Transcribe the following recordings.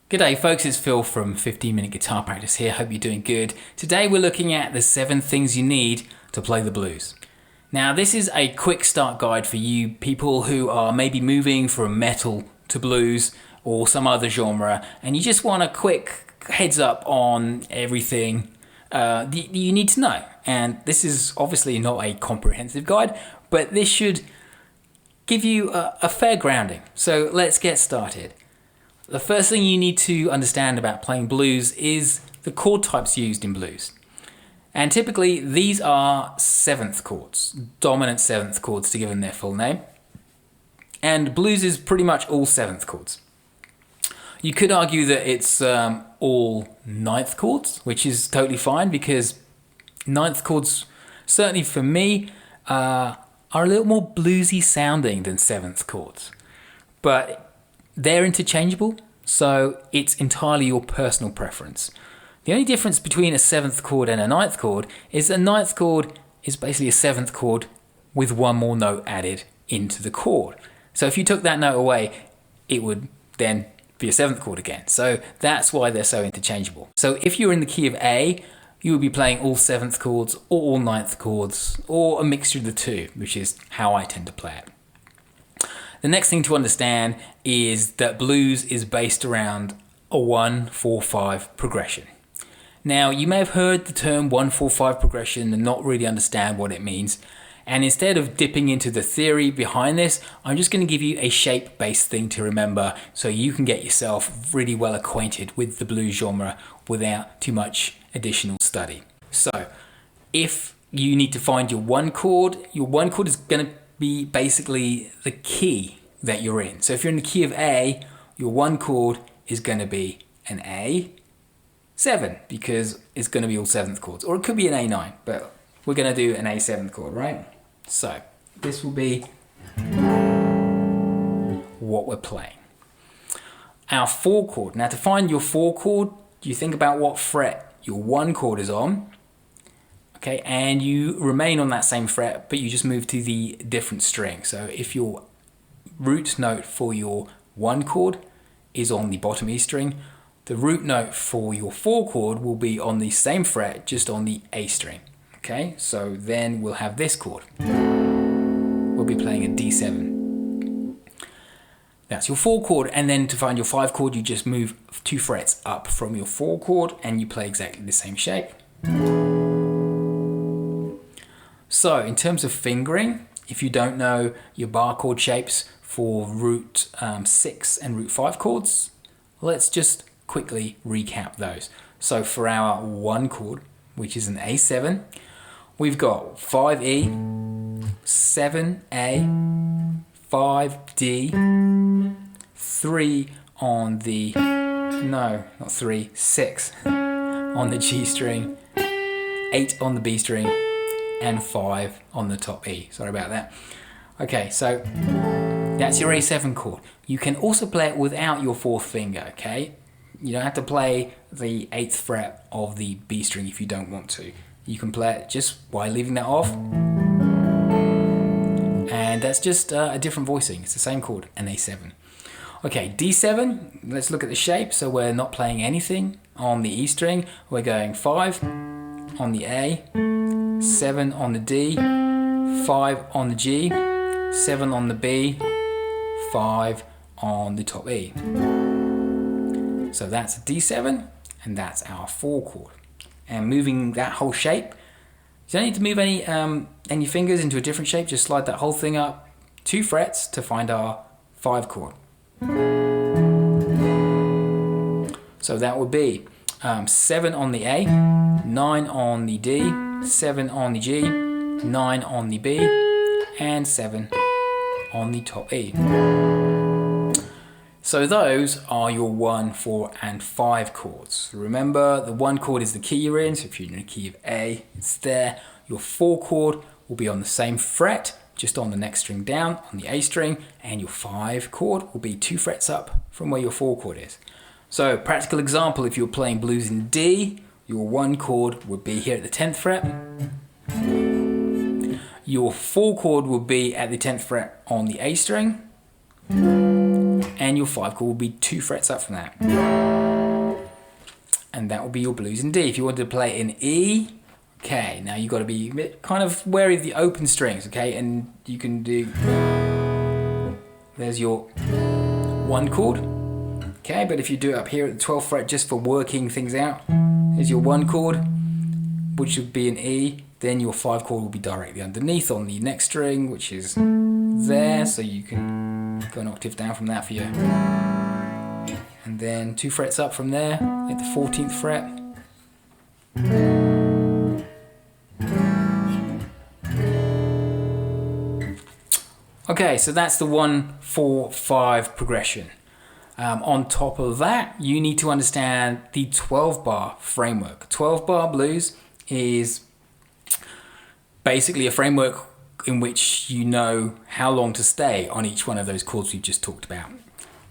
G'day folks, it's Phil from 15 Minute Guitar Practice here. Hope you're doing good. Today we're looking at the 7 things you need to play the blues. Now this is a quick start guide for you people who are maybe moving from metal to blues or some other genre, and you just want a quick heads up on everything you need to know. And this is obviously not a comprehensive guide, but this should give you a fair grounding. So let's get started. The first thing you need to understand about playing blues is the chord types used in blues. And typically these are 7th chords, dominant 7th chords to give them their full name. And blues is pretty much all 7th chords. You could argue that it's all 9th chords, which is totally fine because 9th chords, certainly for me, are a little more bluesy sounding than 7th chords. But they're interchangeable, so it's entirely your personal preference. The only difference between a 7th chord and a 9th chord is a 9th chord is basically a 7th chord with one more note added into the chord. So if you took that note away, it would then be a 7th chord again. So that's why they're so interchangeable. So if you're in the key of A, you would be playing all 7th chords or all 9th chords or a mixture of the two, which is how I tend to play it. The next thing to understand is that blues is based around a 1-4-5 progression. Now, you may have heard the term 1-4-5 progression and not really understand what it means. And instead of dipping into the theory behind this, I'm just going to give you a shape-based thing to remember so you can get yourself really well acquainted with the blues genre without too much additional study. So, if you need to find your one chord is going to be basically the key that you're in. So if you're in the key of A, your one chord is going to be an A7 because it's going to be all 7th chords, or it could be an A9, but we're going to do an A7 chord, right? So this will be what we're playing. Our 4 chord. Now to find your 4 chord, you think about what fret your 1 chord is on. Okay, and you remain on that same fret, but you just move to the different string. So if your root note for your 1 chord is on the bottom E string, the root note for your 4 chord will be on the same fret, just on the A string. Okay, so then we'll have this chord. We'll be playing a D7. That's your 4 chord, and then to find your 5 chord, you just move 2 frets up from your 4 chord, and you play exactly the same shape. So in terms of fingering, if you don't know your bar chord shapes for root 6 and root 5 chords, let's just quickly recap those. So for our 1 chord, which is an A7, we've got 5E, 7A, 5D, 3 on the, no, not 3, 6 on the G string, 8 on the B string, and 5 on the top E. Sorry about that. Okay, so that's your A7 chord. You can also play it without your 4th finger, okay? You don't have to play the 8th fret of the B string if you don't want to. You can play it just by leaving that off. And that's just a different voicing. It's the same chord, an A7. Okay, D7, let's look at the shape. So we're not playing anything on the E string. We're going 5 on the A, 7 on the D, 5 on the G, 7 on the B, 5 on the top E. So that's a D7, and that's our 4 chord. And moving that whole shape, you don't need to move any fingers into a different shape, just slide that whole thing up 2 frets to find our 5 chord. So that would be 7 on the A, 9 on the D, 7 on the G, 9 on the B, and 7 on the top E. So those are your 1, 4, and 5 chords. Remember, the 1 chord is the key you're in, so if you're in the key of A, it's there. Your 4 chord will be on the same fret, just on the next string down, on the A string, and your 5 chord will be 2 frets up from where your 4 chord is. So, practical example, if you're playing blues in D, your 1 chord would be here at the 10th fret. Your 4 chord would be at the 10th fret on the A string. and your 5 chord will be 2 frets up from that. And that will be your blues in D. If you wanted to play in E, okay, now you've got to be a bit kind of wary of the open strings, okay? And you can do, there's your 1 chord, okay? But if you do it up here at the 12th fret just for working things out, there's your 1 chord, which would be an E. Then your 5 chord will be directly underneath on the next string, which is there, so you can go an octave down from that for you. And then 2 frets up from there at the 14th fret. Okay, so that's the 1, 4, 5 progression. On top of that, you need to understand the 12-bar framework. 12-bar blues is basically a framework in which you know how long to stay on each one of those chords we've just talked about.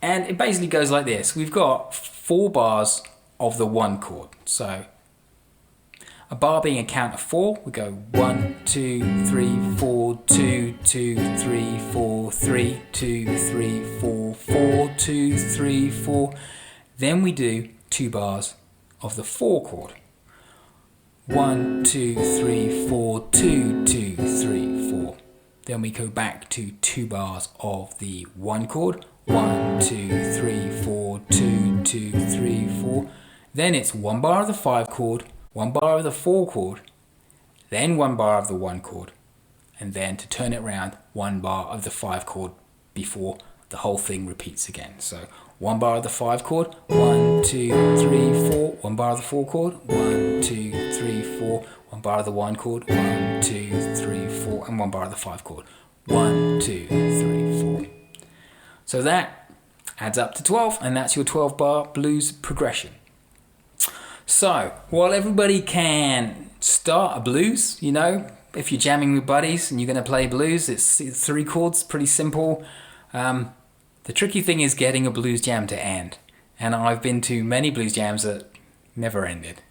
And it basically goes like this. We've got 4 bars of the 1 chord. So a bar being a count of 4, we go 1, 2, 3, 4, 2, 2, 3, 4, 3, 2, 3, 4, 4, 2, 3, 4. Then we do 2 bars of the 4 chord. 1, 2, 3, 4, 2, 2, 3, 4. Then we go back to 2 bars of the 1 chord. 1, 2, 3, 4, 2, 2, 3, 4. Then it's 1 bar of the 5 chord, 1 bar of the 4 chord, then 1 bar of the 1 chord, and then to turn it around, 1 bar of the 5 chord before the whole thing repeats again. So 1 bar of the 5 chord, 1, 2, 3, 4, 1 bar of the 4 chord, 1, 2, 3, 4, 1 bar of the 1 chord, 1, 2, 3, 4, and 1 bar of the 5 chord. 1, 2, 3, 4. So that adds up to 12, and that's your 12-bar blues progression. So, while everybody can start a blues, you know, if you're jamming with buddies and you're going to play blues, it's 3 chords, pretty simple. The tricky thing is getting a blues jam to end. And I've been to many blues jams that never ended.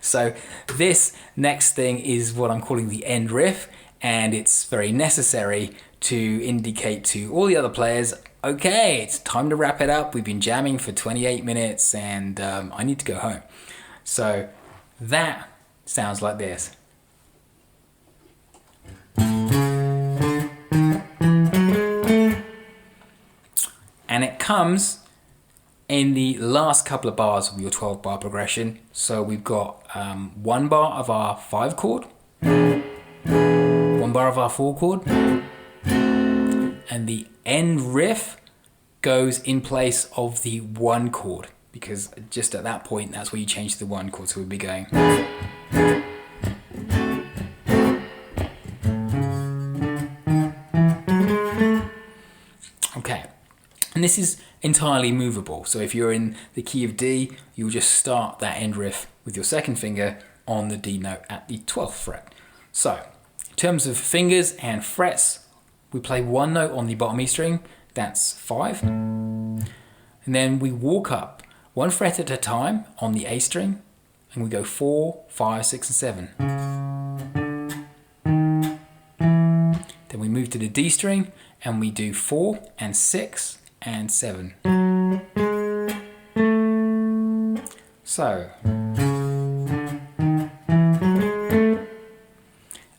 So this next thing is what I'm calling the end riff, and it's very necessary to indicate to all the other players, okay, it's time to wrap it up. We've been jamming for 28 minutes and I need to go home. So that sounds like this. And it comes in the last couple of bars of your 12-bar progression. So we've got 1 bar of our 5 chord, 1 bar of our 4 chord, and the end riff goes in place of the 1 chord, because just at that point, that's where you change to the 1 chord. So we'll be going. Okay. And this is entirely movable. So if you're in the key of D, you'll just start that end riff with your 2nd finger on the D note at the 12th fret. So in terms of fingers and frets, we play 1 note on the bottom E string, that's 5. And then we walk up 1 fret at a time on the A string, and we go 4, 5, 6, and 7. Then we move to the D string, and we do 4 and 6 and 7. So,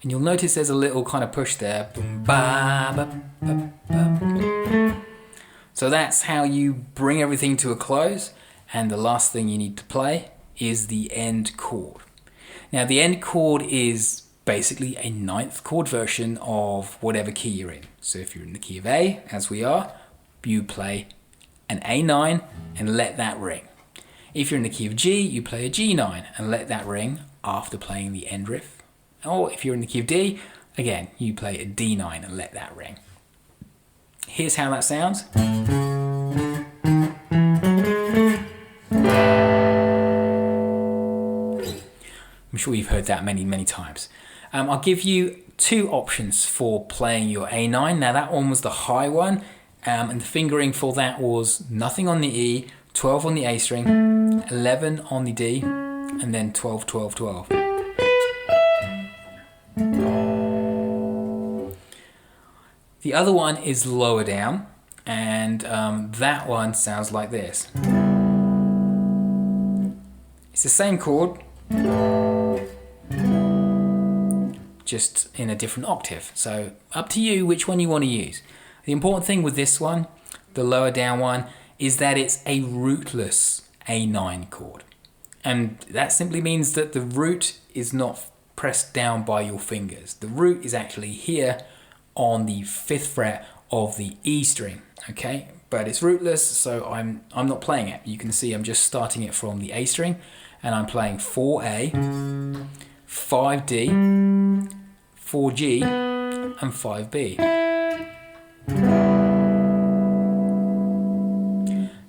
and you'll notice there's a little kind of push there. So that's how you bring everything to a close, and the last thing you need to play is the end chord. Now the end chord is basically a 9th chord version of whatever key you're in. So if you're in the key of A, as we are, you play an A9 and let that ring. If you're in the key of G, you play a G9 and let that ring after playing the end riff. Or if you're in the key of D, again, you play a D9 and let that ring. Here's how that sounds. I'm sure you've heard that many, many times. I'll give you 2 options for playing your A9. Now that one was the high one, and the fingering for that was nothing on the E, 12 on the A string, 11 on the D, and then 12, 12, 12. The other one is lower down, and that one sounds like this. It's the same chord, just in a different octave. So up to you which one you want to use. The important thing with this one, the lower down one, is that it's a rootless A9 chord. And that simply means that the root is not pressed down by your fingers. The root is actually here on the 5th fret of the E string, okay? But it's rootless, so I'm not playing it. You can see I'm just starting it from the A string, and I'm playing 4A, 5D, 4G, and 5B.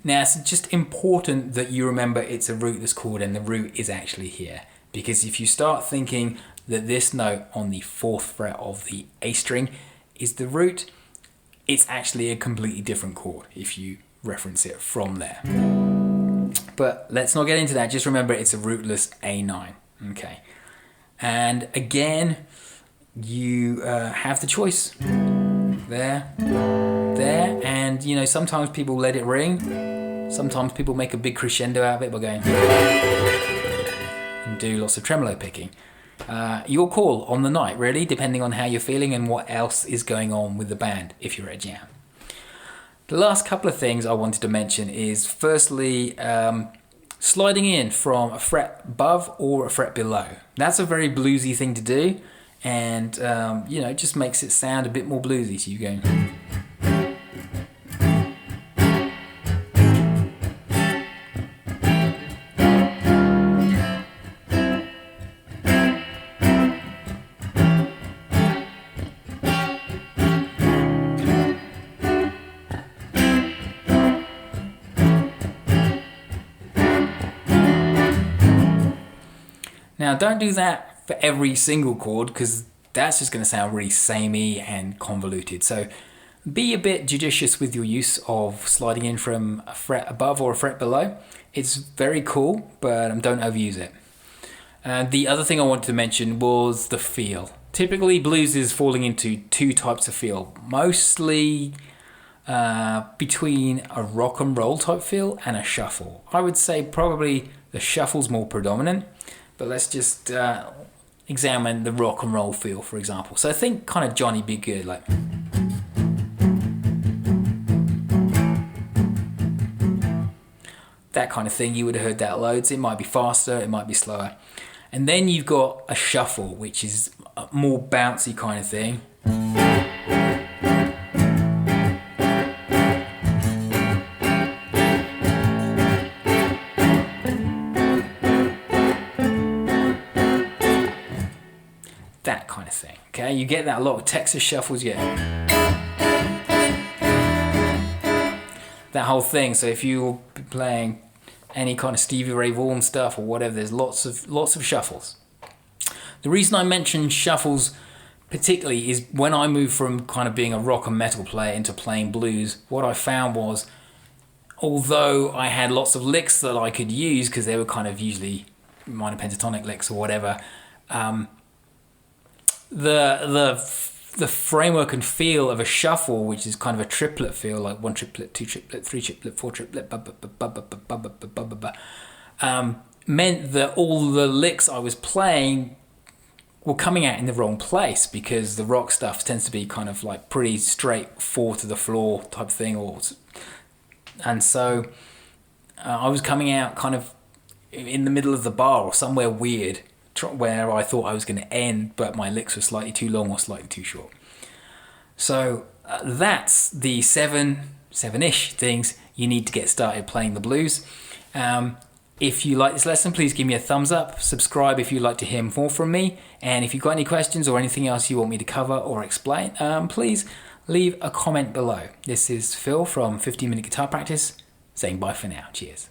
Now, it's just important that you remember it's a rootless chord and the root is actually here. Because if you start thinking that this note on the 4th fret of the A string is the root, it's actually a completely different chord if you reference it from there. But let's not get into that. Just remember it's a rootless A9. Okay. And again, you have the choice. There, and you know, sometimes people let it ring. Sometimes people make a big crescendo out of it by going and do lots of tremolo picking. Your call on the night, really, depending on how you're feeling and what else is going on with the band if you're at a jam. The last couple of things I wanted to mention is firstly, sliding in from a fret above or a fret below. That's a very bluesy thing to do, and you know, it just makes it sound a bit more bluesy. So you go. Now, don't do that for every single chord because that's just going to sound really samey and convoluted. So be a bit judicious with your use of sliding in from a fret above or a fret below. It's very cool, but don't overuse it. The other thing I wanted to mention was the feel. Typically, blues is falling into two types of feel. Mostly between a rock and roll type feel and a shuffle. I would say probably the shuffle's more predominant. But let's just examine the rock and roll feel, for example. So I think kind of Johnny B. Good, like. That kind of thing, you would have heard that loads. It might be faster, it might be slower. And then you've got a shuffle, which is a more bouncy kind of thing. That kind of thing, okay? You get that a lot of Texas shuffles, you get that whole thing. So if you're playing any kind of Stevie Ray Vaughan stuff or whatever, there's lots of shuffles. The reason I mention shuffles particularly is when I moved from kind of being a rock and metal player into playing blues, what I found was, although I had lots of licks that I could use because they were kind of usually minor pentatonic licks or whatever, the framework and feel of a shuffle, which is kind of a triplet feel, like 1 triplet, 2 triplet, 3 triplet, 4 triplet, meant that all the licks I was playing were coming out in the wrong place because the rock stuff tends to be kind of like pretty straight 4 to the floor type thing, and so I was coming out kind of in the middle of the bar or somewhere weird, where I thought I was going to end, but my licks were slightly too long or slightly too short. So that's the seven-ish things you need to get started playing the blues. If you like this lesson, please give me a thumbs up. Subscribe if you'd like to hear more from me. And if you've got any questions or anything else you want me to cover or explain, please leave a comment below. This is Phil from 15 Minute Guitar Practice, saying bye for now. Cheers.